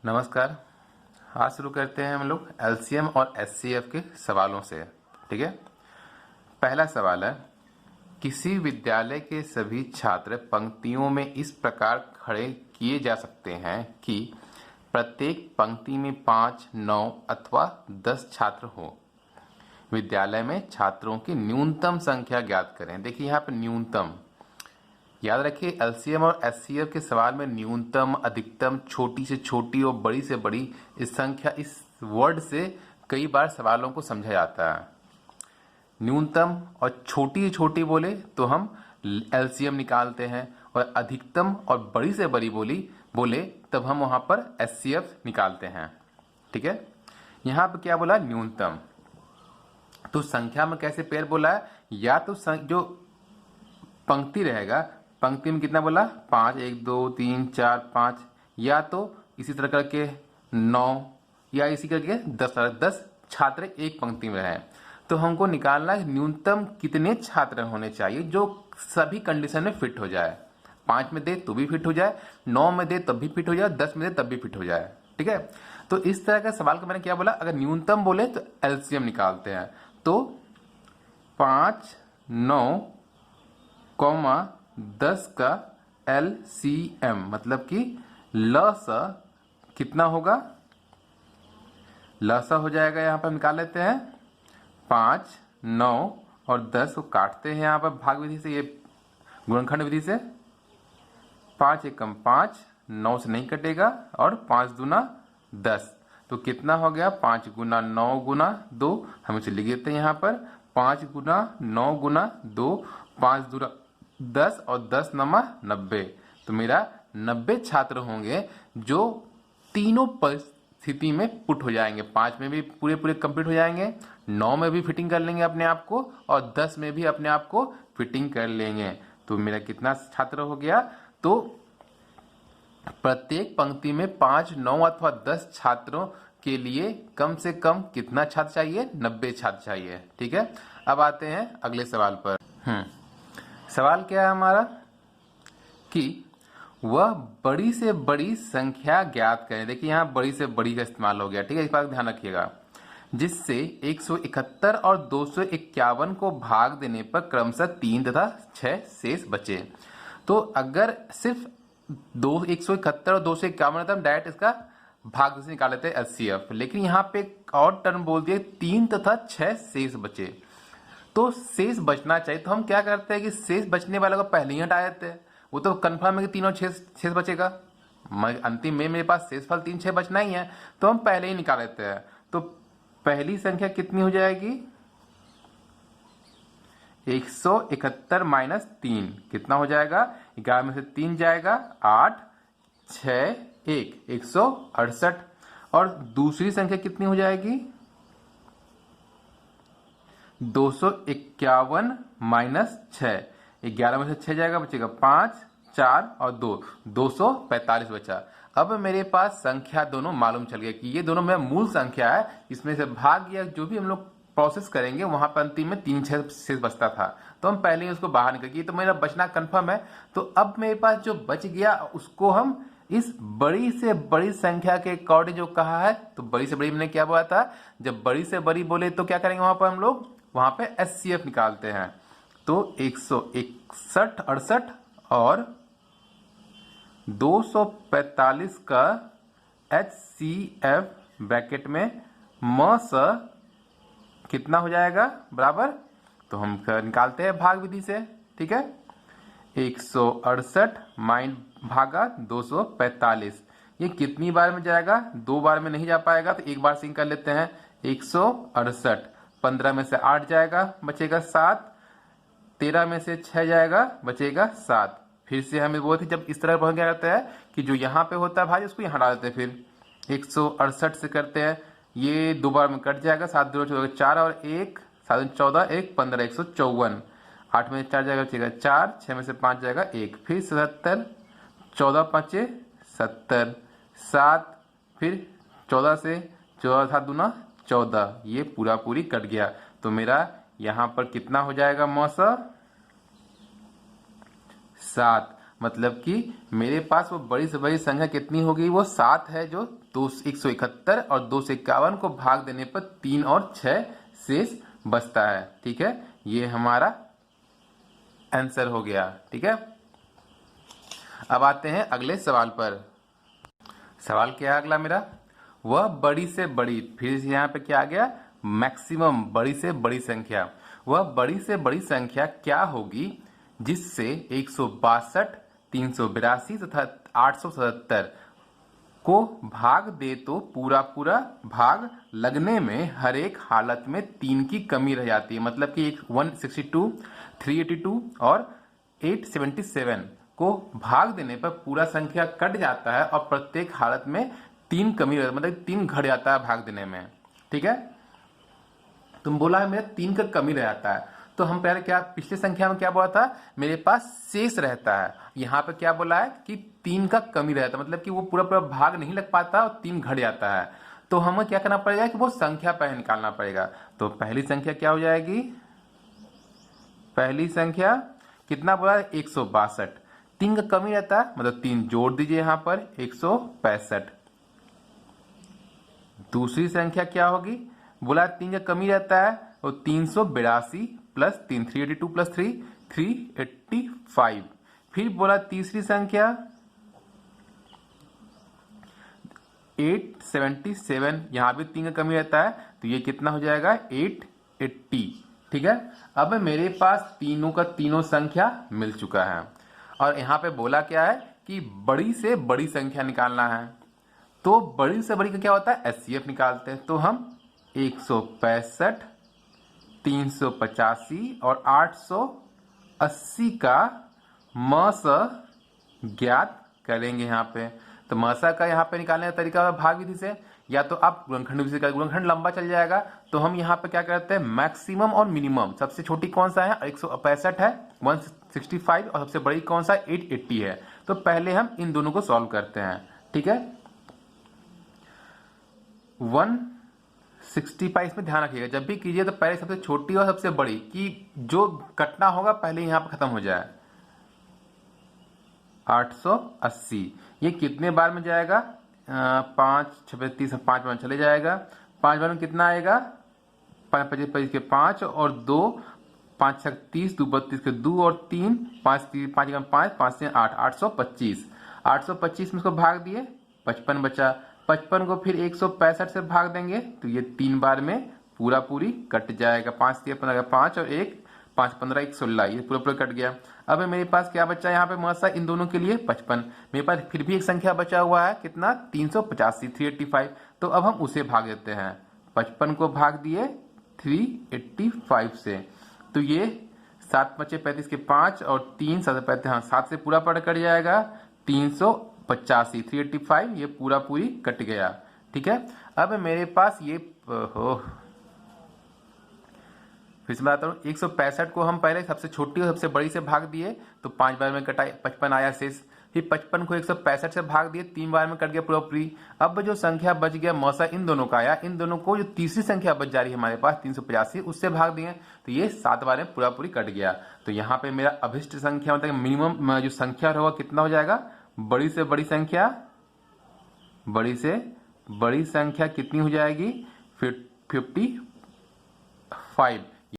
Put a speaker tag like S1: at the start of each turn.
S1: नमस्कार। आज शुरू करते हैं हम लोग एलसीएम और एचसीएफ के सवालों से। ठीक है। पहला सवाल है, किसी विद्यालय के सभी छात्र पंक्तियों में इस प्रकार खड़े किए जा सकते हैं कि प्रत्येक पंक्ति में 5, 9 अथवा 10 छात्र हो। विद्यालय में छात्रों की न्यूनतम संख्या ज्ञात करें। देखिए यहाँ पर न्यूनतम, याद रखिए एलसीएम और एचसीएफ के सवाल में न्यूनतम, अधिकतम, छोटी से छोटी और बड़ी से बड़ी इस संख्या, इस वर्ड से कई बार सवालों को समझा जाता है। न्यूनतम और छोटी से छोटी बोले तो हम एलसीएम निकालते हैं, और अधिकतम और बड़ी से बड़ी बोले तब हम वहां पर एचसीएफ निकालते हैं। ठीक है। यहाँ पर क्या बोला? न्यूनतम। तो संख्या में कैसे पेयर बोला है? या तो जो पंक्ति रहेगा, पंक्ति में कितना बोला? 5, 1, 2, 3, 4, 5, या तो इसी तरह करके 9, या इसी करके 10 छात्र एक पंक्ति में रहे। तो हमको निकालना है न्यूनतम कितने छात्र होने चाहिए जो सभी कंडीशन में फिट हो जाए। 5 में दे तो भी फिट हो जाए, 9 में दे तब भी फिट हो जाए, 10 में दे तब भी फिट हो जाए। ठीक है। तो इस तरह का सवाल का मैंने क्या बोला, अगर न्यूनतम बोले तो एलसीएम निकालते हैं। तो 5, 9, 10 का एलसीएम मतलब कि लसा कितना होगा? लसा हो जाएगा, यहां पर निकाल लेते हैं 5, 9 और 10 को काटते हैं यहां पर भाग विधि से, ये गुणनखंड विधि से। 5 एकम 5, 9 से नहीं कटेगा, और 5 दूना 10, तो कितना हो गया? 5 गुना 9 गुना 2, हम इसे लिख देते हैं यहां पर 5 गुना 9 गुना 2, 5 दूना 10 और 10 नमा 90। तो मेरा 90 छात्र होंगे जो तीनों परिस्थिति में पुट हो जाएंगे। 5 में भी पूरे कंप्लीट हो जाएंगे, 9 में भी फिटिंग कर लेंगे अपने आप को, और 10 में भी अपने आप को फिटिंग कर लेंगे। तो मेरा कितना छात्र हो गया? तो प्रत्येक पंक्ति में 5, 9 अथवा 10 छात्रों के लिए कम से कम कितना छात्र चाहिए? 90 छात्र चाहिए। ठीक है। अब आते हैं अगले सवाल पर। सवाल क्या है हमारा कि वह बड़ी से बड़ी संख्या ज्ञात करें। देखिए यहाँ बड़ी से बड़ी का इस्तेमाल हो गया। ठीक है, इस बात ध्यान रखिएगा। जिससे 171 और 251 को भाग देने पर क्रमशः 3 तथा 6 शेष बचे। तो अगर सिर्फ 171 और 251 था, डायरेक्ट इसका भाग से निकाल लेते हैं एचसीएफ। लेकिन यहाँ पे एक और टर्म बोल दिया, 3 तथा 6 शेष बचे। तो शेष बचना चाहिए, तो हम क्या करते हैं कि शेष बचने वाले को पहले ही हटा देते हैं। वो तो कंफर्म है कि 3 और 6 शेष बचेगा। अंतिम में मेरे पास शेषफल 3, 6 बचना ही है, तो हम पहले ही निकाल लेते हैं। तो पहली संख्या कितनी हो जाएगी? 171 माइनस 3 कितना हो जाएगा? 11 में से 3 जाएगा 8, 6, 1, 168। और दूसरी संख्या कितनी हो जाएगी? 251 माइनस 6, 11 में से 6 जाएगा, बचेगा 5, 4 और 2, 245 बचा। अब मेरे पास संख्या दोनों मालूम चल गया कि ये दोनों मेरा मूल संख्या है। इसमें से भाग या जो भी हम लोग प्रोसेस करेंगे वहां पर अंतिम में 3, 6 शेष बचता था, तो हम पहले ही उसको बाहर निकल गए। तो मेरा बचना कंफर्म है। तो अब मेरे पास जो बच गया उसको हम इस बड़ी से बड़ी संख्या के अकॉर्डिंग जो कहा है, तो बड़ी से बड़ी मैंने क्या बोला था? जब बड़ी से बड़ी बोले तो क्या करेंगे? वहां पर हम लोग वहां पे एचसीएफ निकालते हैं। तो 161, 68 और 245 का एचसीएफ ब्रैकेट में मस कितना हो जाएगा? बराबर, तो हम निकालते हैं भाग विधि से। ठीक है। 168 माइन भागा 245, ये कितनी बार में जाएगा? 2 बार में नहीं जा पाएगा, तो एक बार से कर लेते हैं। 168, 15 में से 8 जाएगा, बचेगा 7, 13 में से 6 जाएगा, बचेगा 7। फिर से हमें वो थी, जब इस तरह पहुंच गया रहता है कि जो यहाँ पे होता है भाई उसको यहाँ डाल देते हैं। फिर 168 से करते हैं, ये 2 बार में कट जाएगा, 7 2 14, 4 और 1 7 14, 1 15, 154। 8 में से 4 जाएगा, बचेगा 4, 6 में से 5 जाएगा 1, फिर 77, 14 5 70, 7, फिर 14 से 14 7 दूना 14, ये पूरी कट गया। तो मेरा यहाँ पर कितना हो जाएगा? मौसा 7। मतलब कि मेरे पास वो बड़ी से बड़ी संख्या कितनी होगी, वो 7 है, जो 171 और 251 को भाग देने पर 3 और 6 शेष बचता है। ठीक है, ये हमारा आंसर हो गया। ठीक है, अब आते हैं अगले सवाल पर। सवाल क्या है अगला मेरा, वह बड़ी से बड़ी, फिर यहाँ पे क्या आ गया, मैक्सिमम, बड़ी से बड़ी संख्या। वह बड़ी से बड़ी संख्या क्या होगी जिससे 162, 382 तथा 877 को भाग दे तो पूरा पूरा भाग लगने में हर एक हालत में 3 की कमी रह जाती है। मतलब कि 162, 382 और 877 को भाग देने पर पूरा संख्या कट जाता है और प्रत्येक हालत में 3 कमी रहती है, मतलब 3 घट जाता है भाग देने में। ठीक है, तुम बोला है मेरा 3 का कमी रह जाता है, तो हम पहले क्या, पिछले संख्या में क्या बोला था, मेरे पास शेष रहता है। यहाँ पे क्या बोला है कि 3 का कमी रहता है, मतलब कि वो पूरा पूरा भाग नहीं लग पाता और 3 घट जाता है। तो हमें क्या करना पड़ेगा कि वो संख्या पहले निकालना पड़ेगा। तो पहली संख्या क्या हो जाएगी, पहली संख्या कितना बोला है, 162। 3 का कमी रहता है, मतलब 3 जोड़ दीजिए यहाँ पर, 165। दूसरी संख्या क्या होगी, बोला 3 का कमी रहता है, वो 382 प्लस 3, 382 प्लस 3, 385। फिर बोला तीसरी संख्या 877, यहां भी 3 का कमी रहता है, तो ये कितना हो जाएगा, 880। ठीक है, अब मेरे पास तीनों का तीनों संख्या मिल चुका है और यहाँ पे बोला क्या है कि बड़ी से बड़ी संख्या निकालना है। तो बड़ी से बड़ी का क्या होता है, एचसीएफ निकालते हैं। तो हम 165, 385 और 880 का मस ज्ञात करेंगे यहाँ पे। तो मसा का यहाँ पे निकालने का तरीका भाग विधि से, या तो आप गुणनखंड विधि से करें, गुणनखंड लंबा चल जाएगा। तो हम यहाँ पे क्या करते हैं, मैक्सिमम और मिनिमम, सबसे छोटी कौन सा है, 165 है, 165, और सबसे बड़ी कौन सा, 880 है। तो पहले हम इन दोनों को सॉल्व करते हैं। ठीक है, 165, इसमें ध्यान रखिएगा जब भी कीजिए तो पहले सबसे छोटी और सबसे बड़ी की जो कटना होगा पहले यहाँ पर खत्म हो जाए। 880 ये कितने बार में जाएगा, 5 36 5 बार में चले जाएगा। 5 बार में कितना आएगा, 5 25 के 5 और 2, 5 6 30, 2 32 के 2 और 3, 5 5 5 5 से 8, 825। 825 में इसको भाग दिए, 55 बचा। 55 को फिर 165 से भाग देंगे तो ये 3 बार में पूरा पूरी कट जाएगा। 5 3 15 5 और 1 5 15 1 16, ये पूरा पूरा कट गया। अब मेरे पास क्या बचा यहाँ पे मसा इन दोनों के लिए 55। मेरे पास फिर भी एक संख्या बचा हुआ है, कितना, 385, 385। तो अब हम उसे भाग देते हैं, 55 को भाग दिए 385 से, तो ये 7 5 35 के 5 और 3 7 35, हाँ 7 से पूरा पड़ कट जाएगा, 385, 385 ये पूरा पूरी कट गया। ठीक है, अब मेरे पास ये फिर से बताता हूँ, 165 को हम पहले सबसे छोटी और सबसे बड़ी से भाग दिए तो 5 बार में कटाई, 55 आया शेष। फिर 55 को 165 से भाग दिए, 3 बार में कट गया पूरा पूरी। अब जो संख्या बच गया मौसा इन दोनों का आया, इन दोनों को जो तीसरी संख्या बच जा रही है हमारे पास 385, उससे भाग दिए तो ये 7 बार में पूरा पूरी कट गया। तो यहाँ पे मेरा अभिष्ट संख्या मतलब मिनिमम जो संख्या होगा कितना हो जाएगा, बड़ी से बड़ी संख्या, बड़ी से बड़ी संख्या कितनी हो जाएगी, 55।